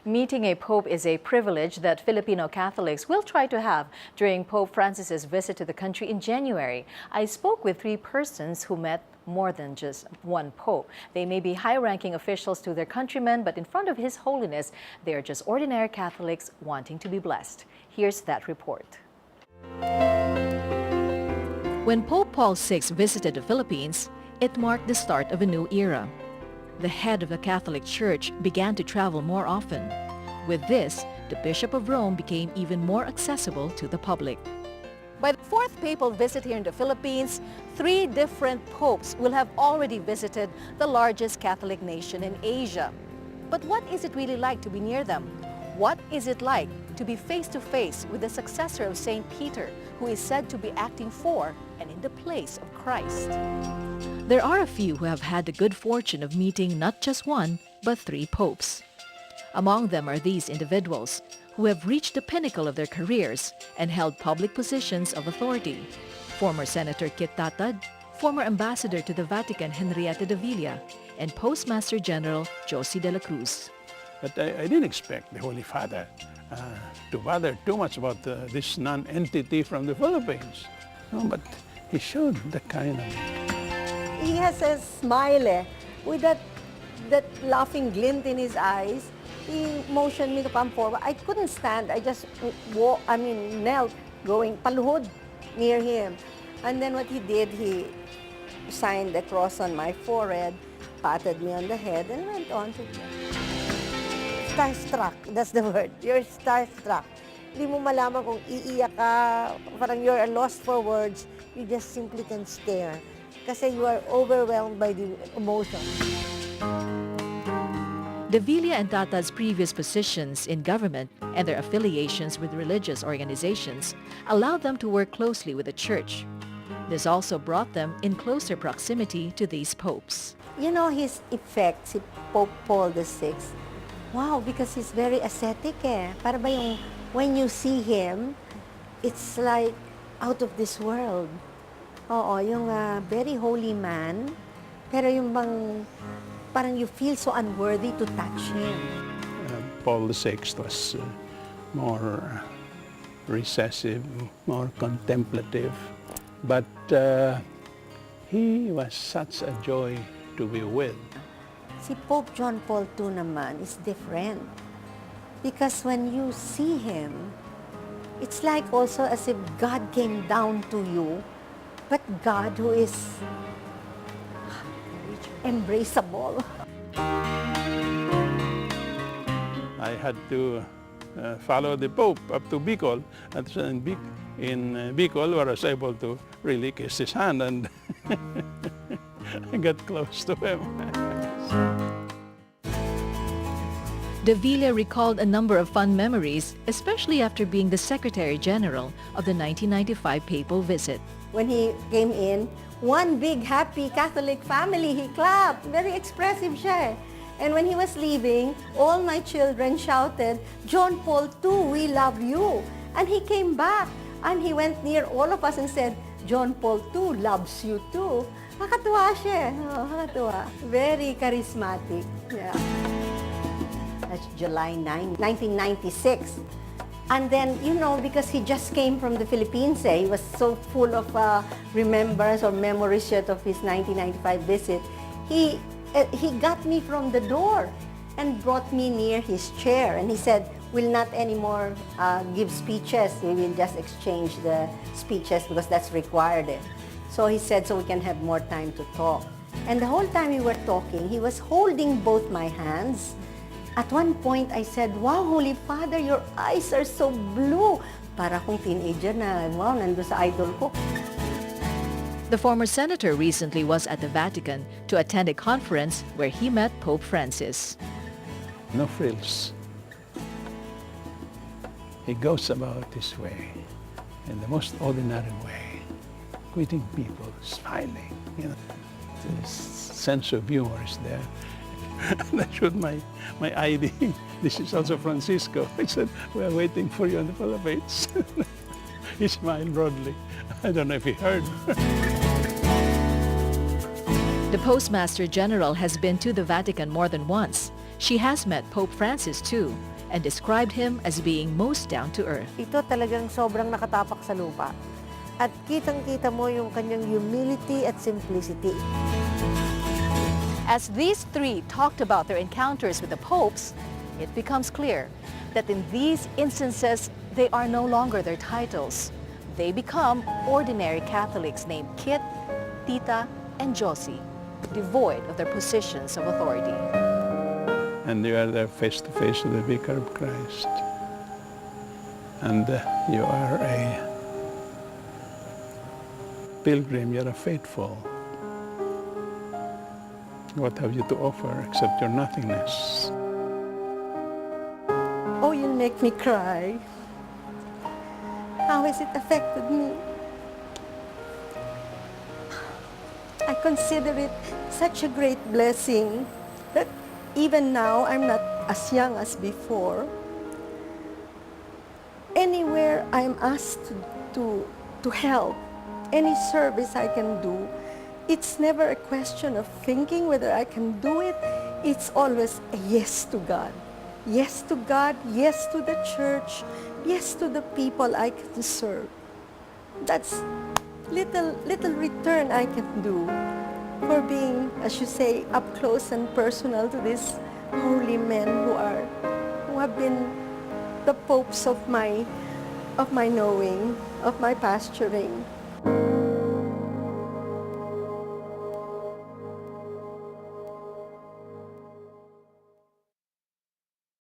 Meeting a pope is a privilege that Filipino Catholics will try to have during Pope Francis's visit to the country in January. I spoke with three persons who met more than just one pope. They may be high-ranking officials to their countrymen, but in front of His Holiness, they are just ordinary Catholics wanting to be blessed. Here's that report. When Pope Paul VI visited the Philippines, it marked the start of a new era. The head of the Catholic Church began to travel more often. With this, the Bishop of Rome became even more accessible to the public. By the fourth papal visit here in the Philippines, 3 different popes will have already visited the largest Catholic nation in Asia. But what is it really like to be near them? What is it like to be face-to-face with the successor of St. Peter, who is said to be acting for and in the place of Christ? There are a few who have had the good fortune of meeting not just one, but 3 popes. Among them are these individuals who have reached the pinnacle of their careers and held public positions of authority. Former Senator Kit Tatad, former Ambassador to the Vatican Henrietta de Villa, and Postmaster General Josie de la Cruz. But I didn't expect the Holy Father to bother too much about this non-entity from the Philippines. No, but he showed the kind of... He has a smile with that laughing glint in his eyes. He motioned me to come forward. I couldn't stand. I just knelt, going paluhod near him. And then what he did, he signed the cross on my forehead, patted me on the head, and went on to starstruck. That's the word. You're starstruck. Hindi mo malaman kung iiyak ka, parang you're lost for words. You just simply can stare. Kasi you are overwhelmed by the emotion. De Villa and Tatad's previous positions in government and their affiliations with religious organizations allowed them to work closely with the Church. This also brought them in closer proximity to these popes. You know his effect, si Pope Paul VI. Wow, because he's very ascetic Para ba yung, when you see him, it's like out of this world. Oo, yung very holy man, pero yung bang, parang you feel so unworthy to touch him. Paul VI was more recessive, more contemplative, but he was such a joy to be with. Si Pope John Paul II naman is different. Because when you see him, it's like also as if God came down to you, but God who is embraceable. I had to follow the Pope up to Bicol. And in Bicol, where I was able to really kiss his hand and I got close to him. De Villa recalled a number of fun memories, especially after being the Secretary General of the 1995 papal visit. When he came in, one big happy Catholic family, he clapped. Very expressive siya. And when he was leaving, all my children shouted, "John Paul II, we love you." And he came back and he went near all of us and said, "John Paul II loves you too." Nakatuwa siya. Oh, nakatuwa. Very charismatic. Yeah. That's July 9, 1996. And then, you know, because he just came from the Philippines, he was so full of remembrance or memories yet of his 1995 visit, he got me from the door and brought me near his chair. And he said, "We'll not anymore give speeches. We will just exchange the speeches because that's required." So he said, so we can have more time to talk. And the whole time we were talking, he was holding both my hands. At one point, I said, "Wow, Holy Father, your eyes are so blue." Para akong teenager na, wow, nandun sa idol ko. The former senator recently was at the Vatican to attend a conference where he met Pope Francis. No frills. He goes about his way in the most ordinary way, greeting people, smiling. You know, the sense of humor is there. And I showed my ID. This is also Francisco. I said, "We're waiting for you in the Philippines." He smiled broadly. I don't know if he heard. The Postmaster General has been to the Vatican more than once. She has met Pope Francis too. and described him as being most down to earth. Ito talagang sobrang nakatapak sa lupa. At kitang-kita mo yung kanyang humility at simplicity. As these three talked about their encounters with the popes, it becomes clear that in these instances, they are no longer their titles. They become ordinary Catholics named Kit, Tita, and Josie, devoid of their positions of authority. And you are there face to face with the Vicar of Christ. And you are a pilgrim, you're a faithful. What have you to offer except your nothingness? Oh, you make me cry. How has it affected me? I consider it such a great blessing that even now I'm not as young as before. Anywhere I'm asked to help, any service I can do, it's never a question of thinking whether I can do it. It's always a yes to God. Yes to God, yes to the church, yes to the people I can serve. That's little return I can do for being, as you say, up close and personal to these holy men who have been the popes of my knowing, of my pastoring.